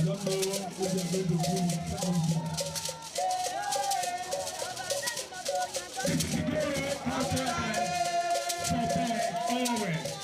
don't know if they are going to do something. This is the glory after always.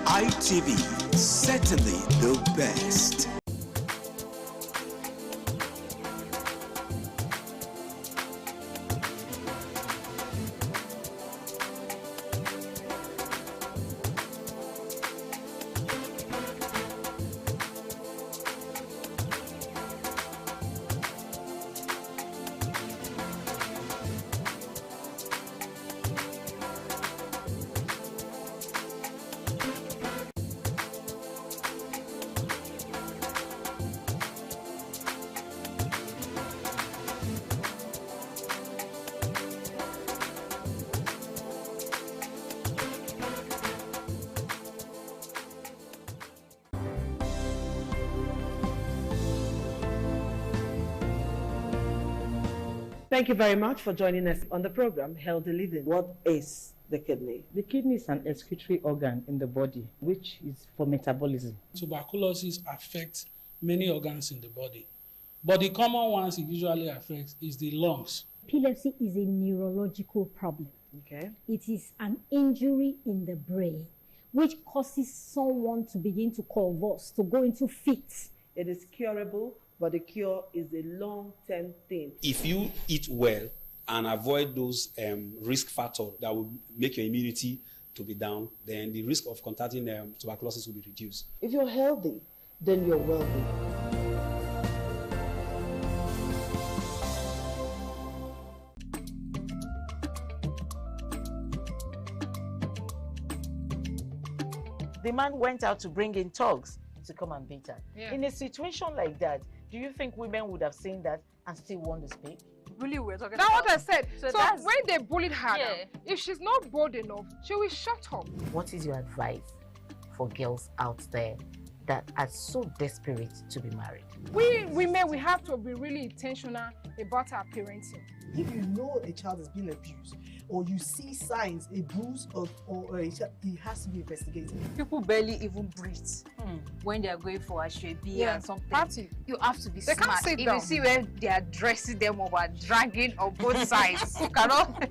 ITV, certainly the best. Thank you very much for joining us on the program, Healthy Living. What is the kidney? The kidney is an excretory organ in the body, which is for metabolism. Tuberculosis affects many organs in the body, but the common ones it usually affects is the lungs. Epilepsy is a neurological problem. Okay. It is an injury in the brain, which causes someone to begin to convulse, to go into fits. It is curable, but the cure is a long-term thing. If you eat well and avoid those risk factors that will make your immunity to be down, then the risk of contracting tuberculosis will be reduced. If you're healthy, then you're wealthy. The man went out to bring in thugs to come and beat her. Yeah. In a situation like that, do you think women would have seen that and still want to speak? Really, we're talking about. That's what I said. So that's- when they bullied her, now, if she's not bold enough, she will shut up. What is your advice for girls out there that are so desperate to be married? We women, we have to be really intentional about our parenting. If you know a child is being abused, or you see signs, a bruise or a child, it has to be investigated. People barely even breathe when they are going for a shebi and something. Party. You have to be They can't smart. sit If down. you see where they are dressing them up or dragging on both sides, you cannot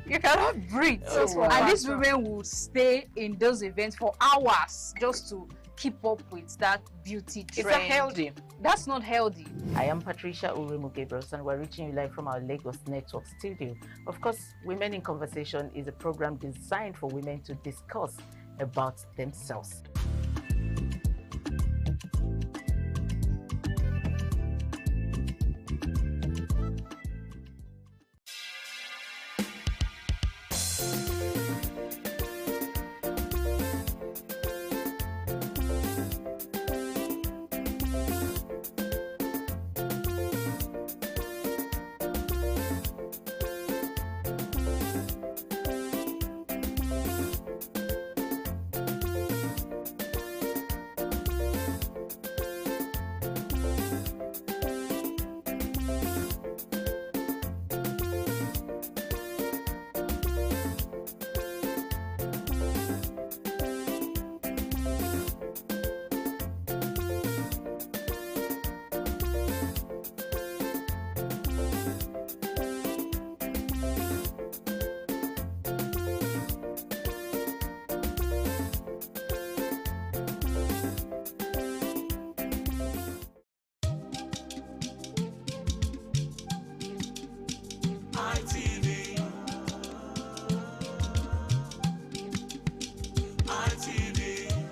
you cannot breathe. That's what And these happened. women will stay in those events for hours just to keep up with that beauty trend. It's not healthy. That's not healthy. I am Patricia Uremu Gabriels, and we're reaching you live from our Lagos Network studio. Of course, Women in Conversation is a program designed for women to discuss about themselves.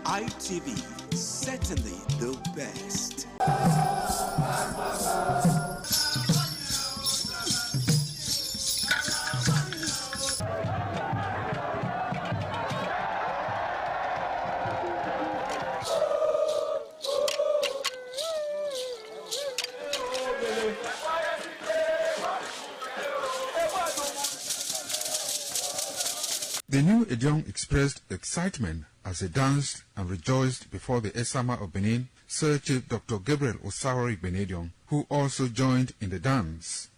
ITV, certainly the best. The new Edion expressed excitement as he danced and rejoiced before the Esama of Benin, Sir Chief Dr. Gabriel Osawori Benedion, who also joined in the dance.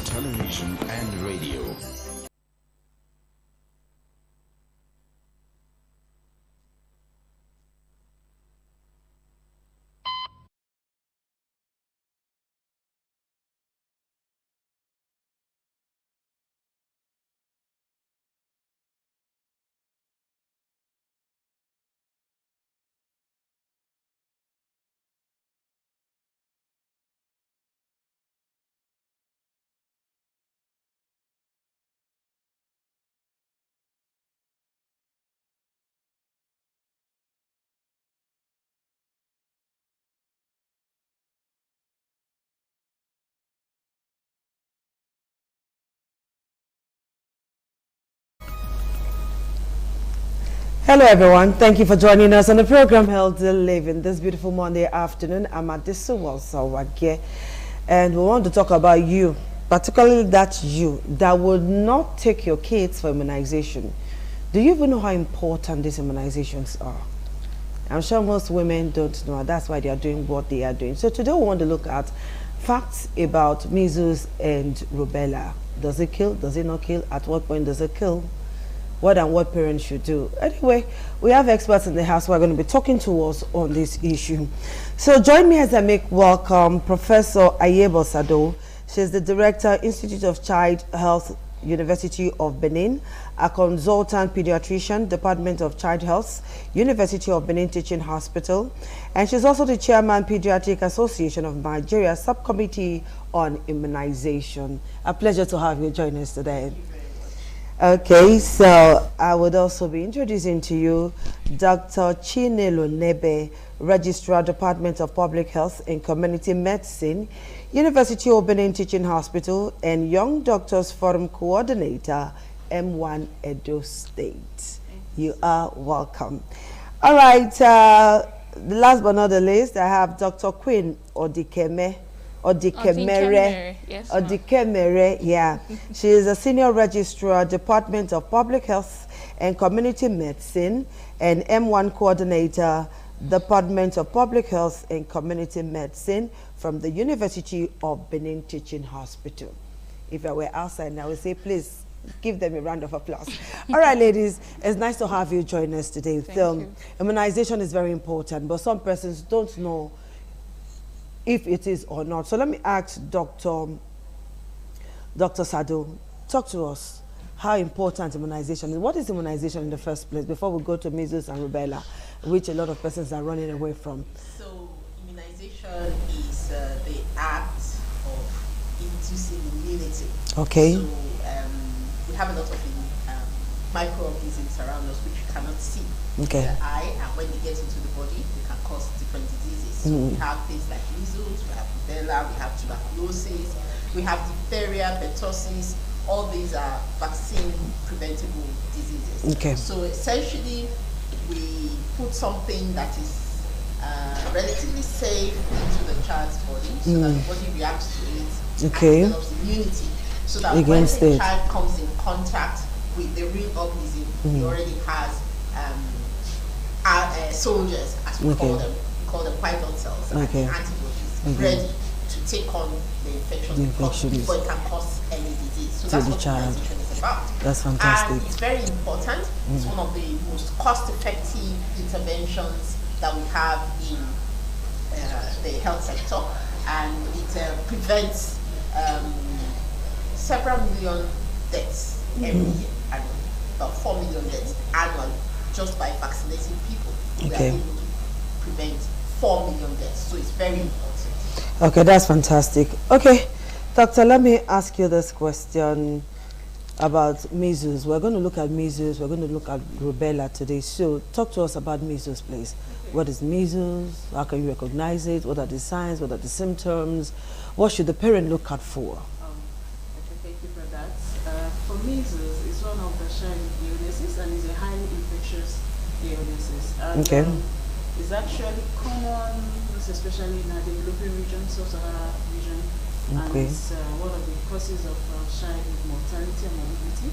Television and radio. Hello everyone, thank you for joining us on the program Healthy Living this beautiful Monday afternoon. I'm at this Sawage, and we want to talk about you, particularly that you that would not take your kids for immunization. Do you even know how important these immunizations are? I'm sure most women don't know, that's why they are doing what they are doing. So today we want to look at facts about measles and rubella. Does it kill? Does it not kill? At what point does it kill? What and what parents should do. Anyway, we have experts in the house who are going to be talking to us on this issue. So join me as I make welcome Professor Ayebo Sado. She's the Director, Institute of Child Health, University of Benin, a consultant pediatrician, Department of Child Health, University of Benin Teaching Hospital, and she's also the Chairman, Pediatric Association of Nigeria, Subcommittee on Immunization. A pleasure to have you join us today. Okay, so I would also be introducing to you Dr. Chinelo Nebe, Registrar, Department of Public Health and Community Medicine, University of Benin Teaching Hospital, and Young Doctors Forum Coordinator, M1 Edo State. You are welcome. All right, last but not the least, I have Dr. Queen Odikeme, Odikemere. Yes, Odikemere, yeah. She is a senior registrar, Department of Public Health and Community Medicine, and M1 coordinator, Department of Public Health and Community Medicine from the University of Benin Teaching Hospital. If I were outside now, I would say, please give them a round of applause. All right, ladies, it's nice to have you join us today. Thank you. Immunization is very important, but some persons don't know if it is or not. So let me ask Dr. Sado, talk to us how important immunization is. What is immunization in the first place before we go to measles and rubella, which a lot of persons are running away from? So immunization is the act of inducing immunity. Okay. So we have a lot of microorganisms around us which you cannot see Okay. with the eye, and when they get into the body, they can cause different diseases. So we have things like measles, we have rubella, we have tuberculosis, we have diphtheria, pertussis. All these are vaccine preventable diseases. Okay. So essentially, we put something that is relatively safe into the child's body, so that the body reacts to it Okay. and develops immunity. So that Against when the it. child comes in contact with the real organism, he already has soldiers, as we call them. We call them white blood cells and antibodies ready to take on the infection before it can cause any disease. So that's what immunization is about. That's fantastic. And it's very important. It's one of the most cost-effective interventions that we have in the health sector, and it prevents several million deaths every year, annually, about 4 million deaths annually, just by vaccinating people. We are able to prevent 4 million deaths, so it's very important. Okay, that's fantastic. Okay, doctor, let me ask you this question about measles. We're going to look at measles, we're going to look at rubella today. So talk to us about measles, please. What is measles? How can you recognize it? What are the signs? What are the symptoms? What should the parent look out for? Thank you for that. For measles, it's one of the shining illnesses and is a highly infectious illnesses. And, it's actually common, especially in the developing region, sub-Saharan region, and it's one of the causes of childhood mortality and morbidity.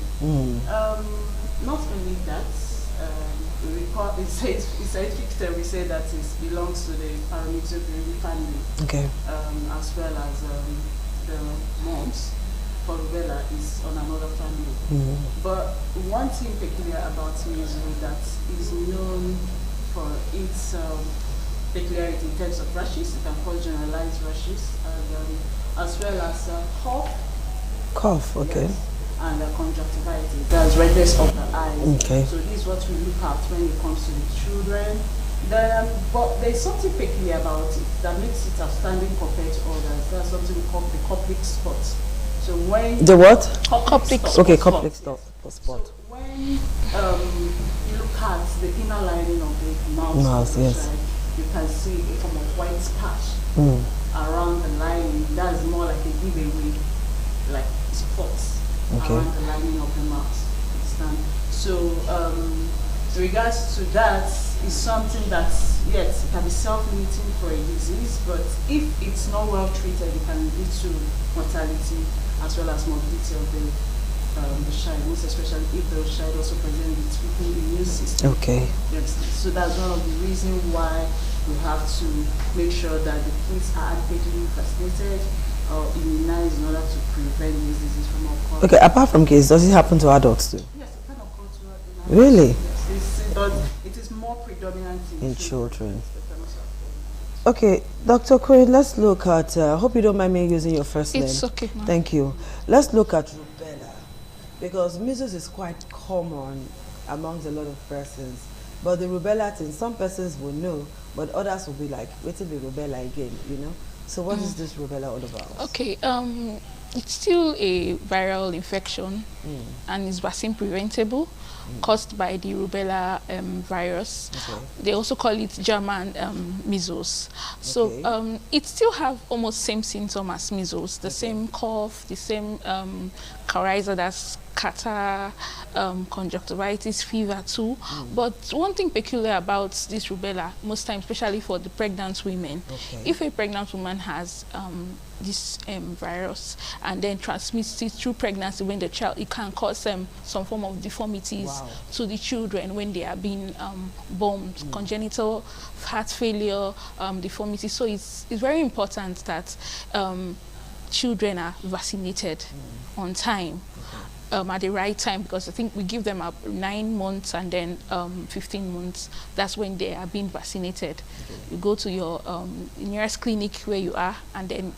Not only that, we report in scientific terms, we say that it belongs to the paramyxovirus family, as well as the mumps. For rubella is on another family. But one thing peculiar about measles that is known for its peculiarity in terms of rashes, it can cause generalized rashes, and as well as cough, okay. Yes, and conjunctivitis, that's redness of the eyes. Okay. So this is what we look at when it comes to the children. But there's something peculiar about it that makes it outstanding compared to others. That's something we call the Koplik spot. So when the what? Koplik spot. Okay, Koplik spot. So when you look at the inner lining of the mouth, yes. You can see a form of white patch around the lining. That's more like a giveaway, like spots around the lining of the mouth. Understand? So with regards to that, is something that yes, it can be self-limiting for a disease, but if it's not well treated, it can lead to mortality as well as morbidity of the child, most especially if the child also presents with weakened immune system. Okay. Yes. So that's one of the reasons why we have to make sure that the kids are adequately vaccinated or immunized in order to prevent this disease from occurring. Okay, apart from kids, does it happen to adults too? Yes, it can occur to adults. Really? Yes, but it is more predominant in children. Okay, Dr. Quinn, let's look at, I hope you don't mind me using your first name. It's okay, ma'am. Thank you. Let's look at rubella, because measles is quite common amongst a lot of persons. But the rubella thing, some persons will know, but others will be like, wait till the rubella again, you know? So what is this rubella all about? Okay, it's still a viral infection and is vaccine preventable, caused by the rubella virus. They also call it German measles. So it still have almost same symptom as measles, the same cough, the same coryza, that's catarrh, conjunctivitis, fever too. But one thing peculiar about this rubella, most times, especially for the pregnant women, if a pregnant woman has this virus and then transmits it through pregnancy when the child, it can cause some form of deformities to the children when they are being born, congenital heart failure, deformity. So it's very important that children are vaccinated on time. At the right time, because I think we give them 9 months and then 15 months. That's when they are being vaccinated. You go to your nearest clinic where you are and then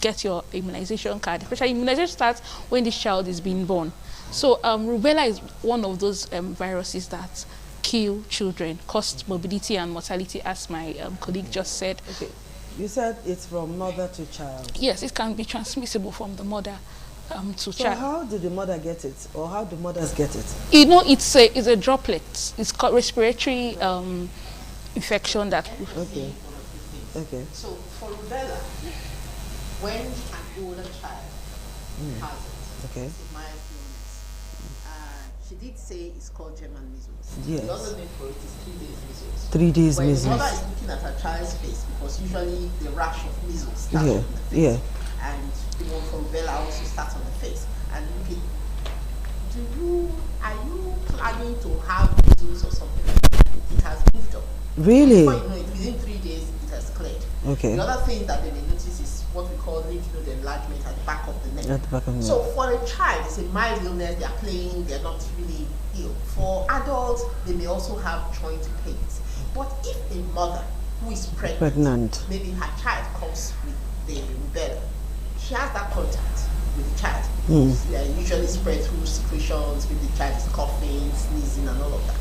get your immunization card. Especially immunization starts when this child is being born. So rubella is one of those viruses that kill children, cause morbidity and mortality, as my colleague just said. Okay. You said it's from mother to child. Yes, it can be transmissible from the mother to so child. How do the mother get it, or how do mothers get it? You know, it's a droplet. It's called respiratory infection that. Okay. Okay. So for rubella, when an older child has it, okay, it's a mild illness. She did say it's called German measles. Yes. The other name for it is 3 days measles. 3 days when measles. The mother is looking at her child's face, because usually the rash of measles starts Yeah. on the face. Yeah. And the one from rubella also starts on the face. And looking, are you planning to have measles or something? It has moved up. Really? Before you know it, within 3 days, it has cleared. Okay. The other thing that they may notice is what we call lymph node enlargement at the back of the neck. At the back of the So neck. for a child, it's a mild illness, they are playing, they're not really ill. For adults, they may also have joint pains. But if a mother who is pregnant, maybe her child comes with the rubella, she has that contact with the child. They usually spread through secretions, maybe the child is coughing, sneezing, and all of that.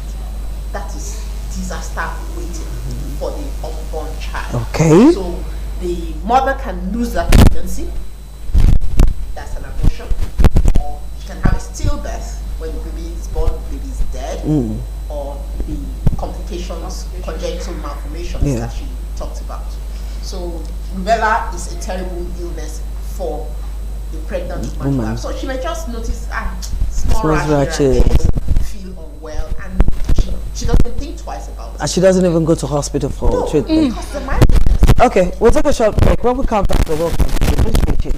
That is disaster waiting for the unborn child. Okay. So the mother can lose that pregnancy. That's an abortion. Or she can have a stillbirth when the baby is born, the baby is dead. Or the complications, congenital malformations that she talked about. So rubella is a terrible illness for the pregnant woman. So she may just notice small rashes, feel unwell, and she doesn't think twice about it. And she doesn't even go to hospital for treatment. Because the mind is. Okay, we'll take a short break. When we come back, we'll welcome you.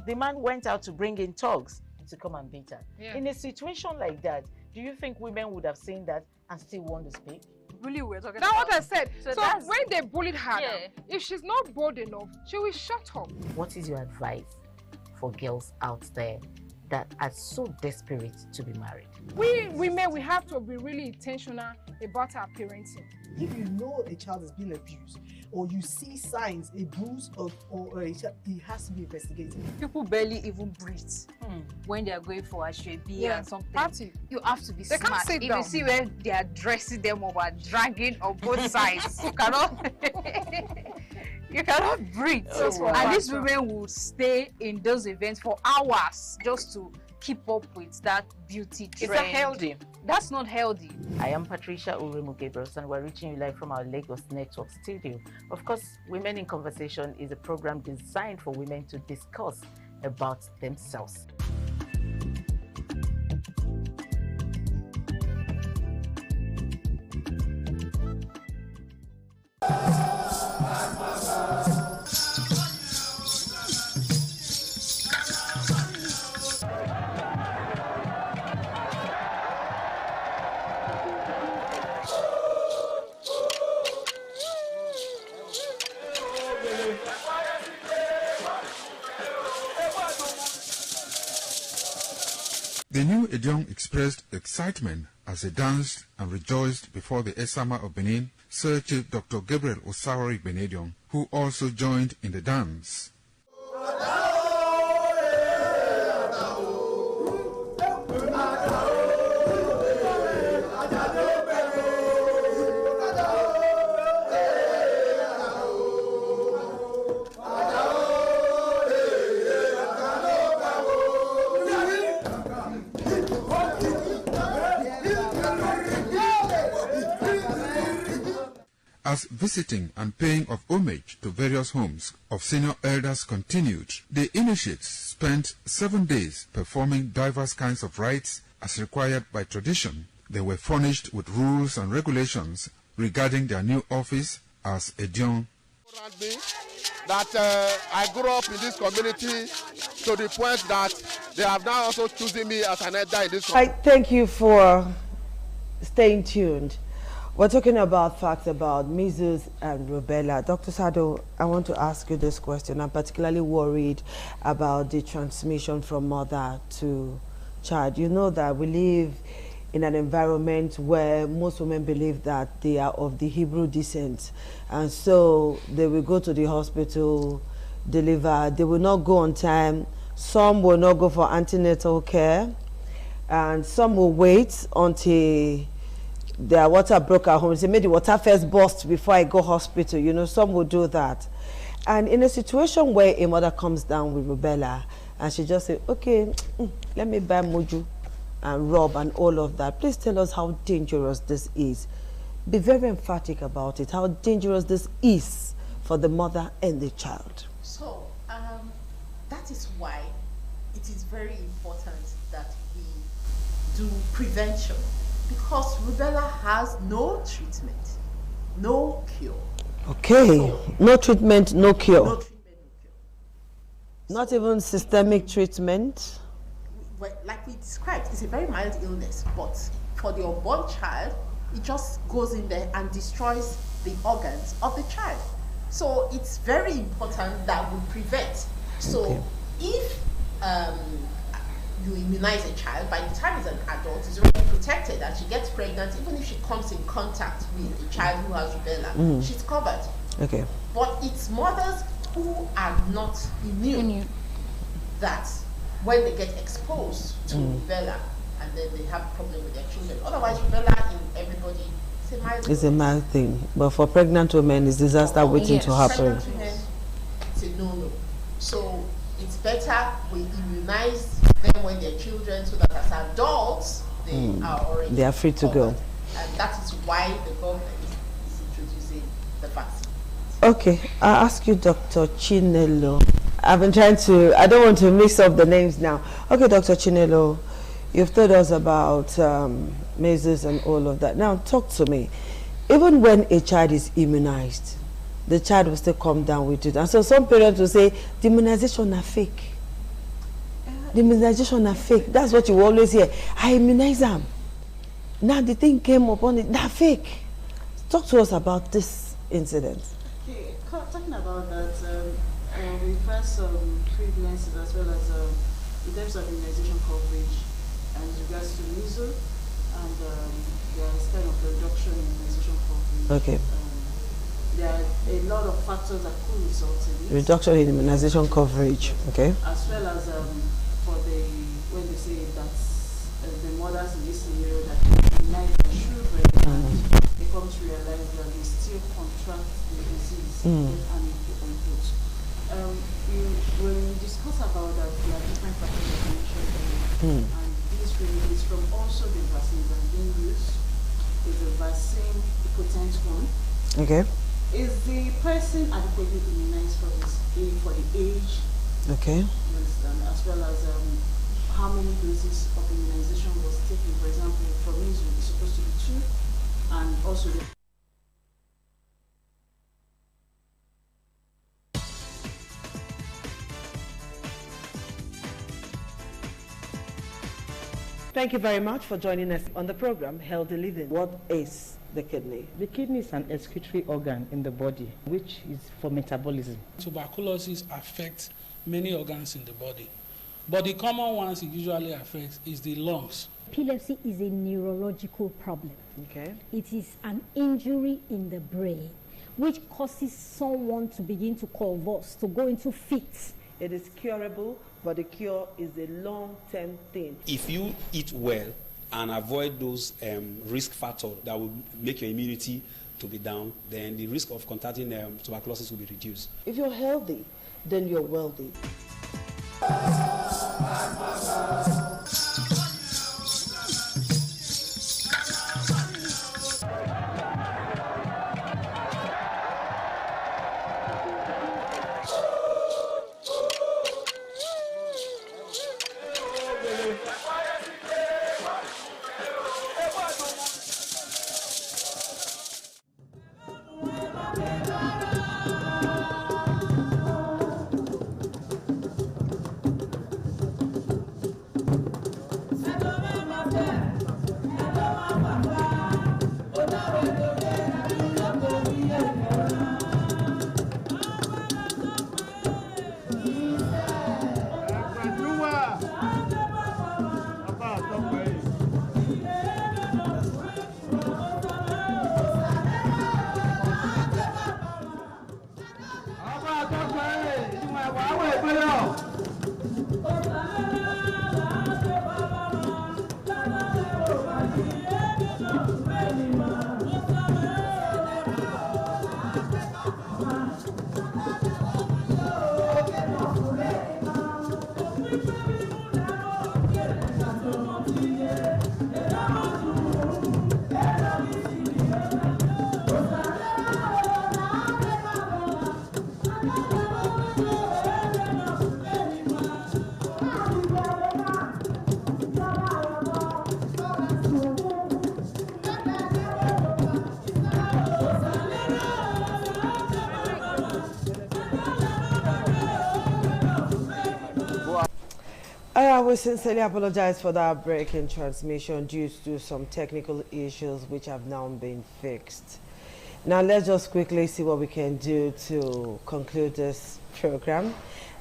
The man went out to bring in thugs to come and beat her. Yeah. In a situation like that, do you think women would have seen that and still want to speak? Really, we're talking about. That's what I said. So that's- when they bullied her, if she's not bold enough, she will shut up. What is your advice for girls out there that are so desperate to be married? We women, we have to be really intentional about our parenting. If you know a child is being abused, or you see signs, a bruise or a child, it has to be investigated. People barely even breathe when they are going for a shrebi and something. Party. You have to be They can't smart. sit If down. you see where they are dressing them up or dragging on both sides, you cannot you cannot breathe. And these women will stay in those events for hours just to keep up with that beauty trend. Is that healthy? That's not healthy. I am Patricia Uremu Gabriel, and we're reaching you live from our Lagos Network studio. Of course, Women in Conversation is a program designed for women to discuss about themselves. The new Idiom expressed excitement as he danced and rejoiced before the Esama of Benin, Sir Chief Dr. Gabriel Osawori Benedion, who also joined in the dance. As visiting and paying of homage to various homes of senior elders continued, the initiates spent 7 days performing diverse kinds of rites as required by tradition. They were furnished with rules and regulations regarding their new office as Edion. That I grew up in this community to the point that they have now also chosen me as an elder in this community. Thank you for staying tuned. We're talking about facts about measles and rubella. Dr. Sado, I want to ask you this question. I'm particularly worried about the transmission from mother to child. You know that we live in an environment where most women believe that they are of the Hebrew descent, and so they will go to the hospital, deliver. They will not go on time. Some will not go for antenatal care, and some will wait until their water broke at home. Say, maybe the water first burst before I go hospital. You know, some will do that. And in a situation where a mother comes down with rubella and she just say, okay, let me buy moju and rub and all of that. Please tell us how dangerous this is. Be very emphatic about it, how dangerous this is for the mother and the child. So, that is why it is very important that we do prevention, because rubella has no treatment, no cure. Okay, so, no treatment, no cure. No treatment, no cure. Not even systemic treatment? Like we described, it's a very mild illness, but for the unborn child, it just goes in there and destroys the organs of the child. So it's very important that we prevent. So okay. If you immunize a child, by the time he's an adult, he's already protected and she gets pregnant, even if she comes in contact with a child who has rubella, she's covered. Okay. But it's mothers who are not immune that when they get exposed to rubella, and then they have a problem with their children. Otherwise, rubella in everybody, it's a mild thing. But for pregnant women, it's disaster waiting to happen. Pregnant women, it's a no-no. So it's better we immunize them when they're children, so that as adults, they are already are free to go. And that is why the government is introducing the vaccine. Okay, I'll ask you, Dr. Chinelo. I've been trying to, I don't want to mix up the names now. Okay, Dr. Chinelo, you've told us about measles and all of that. Now, talk to me. Even when a child is immunized, the child will still come down with it. And so some parents will say, the immunization are fake. The immunization are fake. That's what you always hear. I immunize them. Now the thing came upon it, they're fake. Talk to us about this incident. Okay, talking about that, we first prevalences as well as in terms of immunization coverage and with regards to measles, and there is kind of a reduction in immunization coverage. Okay. There are a lot of factors that could result in it. Reduction in immunization coverage, okay. As well as for the, when they say that the mothers in this scenario that immunize their children, and they come to realize that they still contract the disease and input. When we discuss about that, there are different factors that mentioned, and this really is from also the vaccines that are being used. Is the vaccine a potent one? Okay. Is the person adequately immunized for this for the age? Okay. You understand, as well as how many doses of immunization was taken. For example, for measles, it's supposed to be 2, and also the Thank you very much for joining us on the program, Healthy Living. What is the kidney? The kidney is an excretory organ in the body, which is for metabolism. Tuberculosis affects many organs in the body, but the common ones it usually affects is the lungs. Epilepsy is a neurological problem. Okay. It is an injury in the brain, which causes someone to begin to convulse, to go into fits. It is curable, but the cure is a long-term thing. If you eat well and avoid those risk factors that will make your immunity to be down, then the risk of contracting tuberculosis will be reduced. If you're healthy, then you're wealthy. we sincerely apologize for that break in transmission due to some technical issues which have now been fixed. Now let's just quickly see what we can do to conclude this program.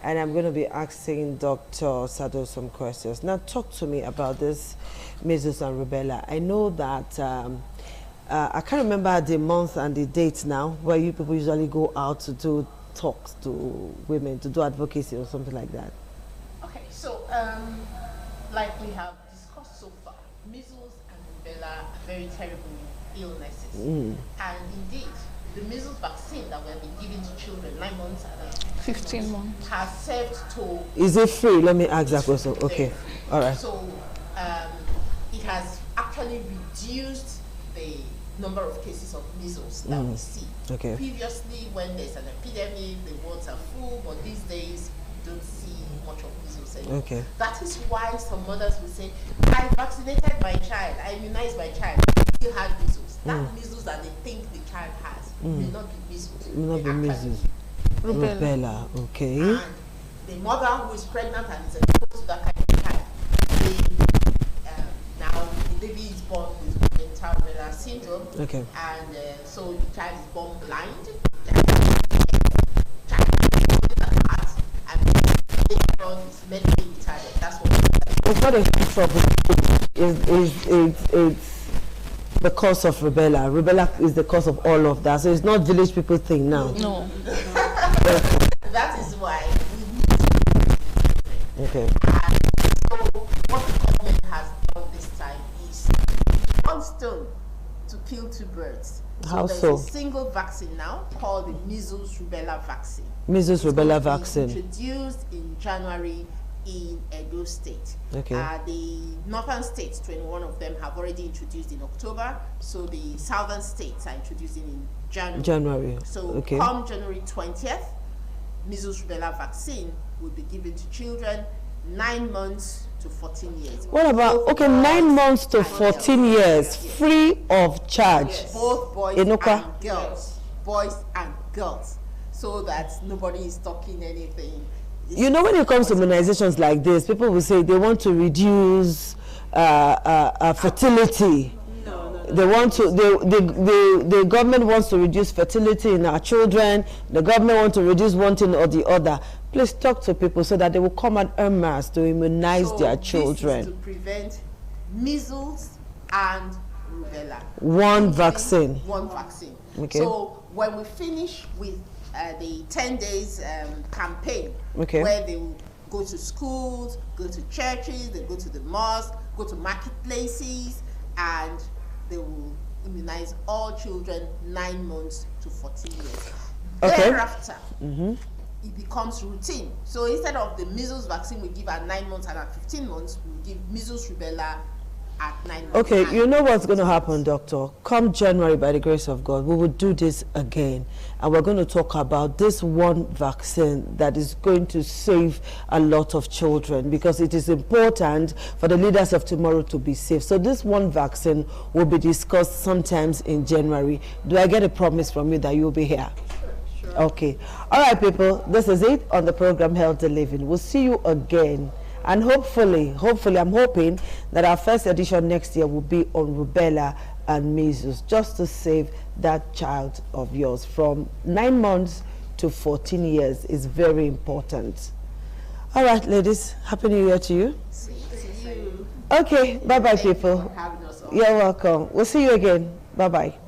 And I'm going to be asking Dr. Sado some questions. Now talk to me about this measles and rubella. I know that I can't remember the month and the date now where you people usually go out to do talks to women, to do advocacy or something like that. Okay, so like we have discussed so far, measles and rubella are very terrible illnesses. And indeed, the measles vaccine that we have been giving to children 9 months and 15 months has served to... Is it free? Let me ask that question. Okay, all right. So it has actually reduced the number of cases of measles that we see. Okay. Previously, when there's an epidemic, the wards are full, but these days, you don't see much of measles anymore. Okay. That is why some mothers will say, I vaccinated my child, I immunized my child, still had measles. That measles that they think the child has may not be measles. May not be measles. Rubella. Okay. And the mother who is pregnant and is exposed to that kind of child, now the baby is born with mental rubella syndrome. Okay. And so the child is born blind. That's what it's not a trouble. It's the cause of rubella. Rubella is the cause of all of that. So it's not village people thing now. No. That is why we okay. So what the government has done this time is one stone to kill two birds. How there's so? a single vaccine now called the measles rubella vaccine. Measles rubella vaccine. Introduced in January in Edo State. Okay. The northern states, 21 of them, have already introduced in October. So the southern states are introducing in January. So come January 20th, measles rubella vaccine will be given to children 9 months to 14 years. What about 9 months to 14 years, free of charge? Yes. Both boys and girls. Boys and girls. So that nobody is talking anything. You know, when it comes to immunizations like this, people will say they want to reduce fertility. They want to. The government wants to reduce fertility in our children. The government wants to reduce one thing or the other. Please talk to people so that they will come and en masse to immunize their children. This is to prevent measles and rubella. One vaccine. One vaccine. Okay. So when we finish with the 10 days campaign, where they will go to schools, go to churches, they go to the mosque, go to marketplaces, and they will immunize all children 9 months to 14 years. Thereafter, it becomes routine. So instead of the measles vaccine we give at 9 months and at 15 months, we give measles rubella at 9 months. Okay, you know what's going to happen, Doctor? Come January, by the grace of God, we will do this again. And we're going to talk about this one vaccine that is going to save a lot of children, because it is important for the leaders of tomorrow to be safe. So this one vaccine will be discussed sometimes in January. Do I get a promise from you that you'll be here? Sure. Okay. All right, people. This is it on the program Healthy Living. We'll see you again. And hopefully, I'm hoping that our first edition next year will be on rubella and measles, just to save that child of yours from 9 months to 14 years is very important. All right, ladies, Happy New Year to you. See you. Okay, bye-bye, people. You're welcome. We'll see you again. Bye-bye.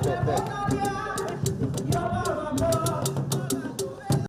There.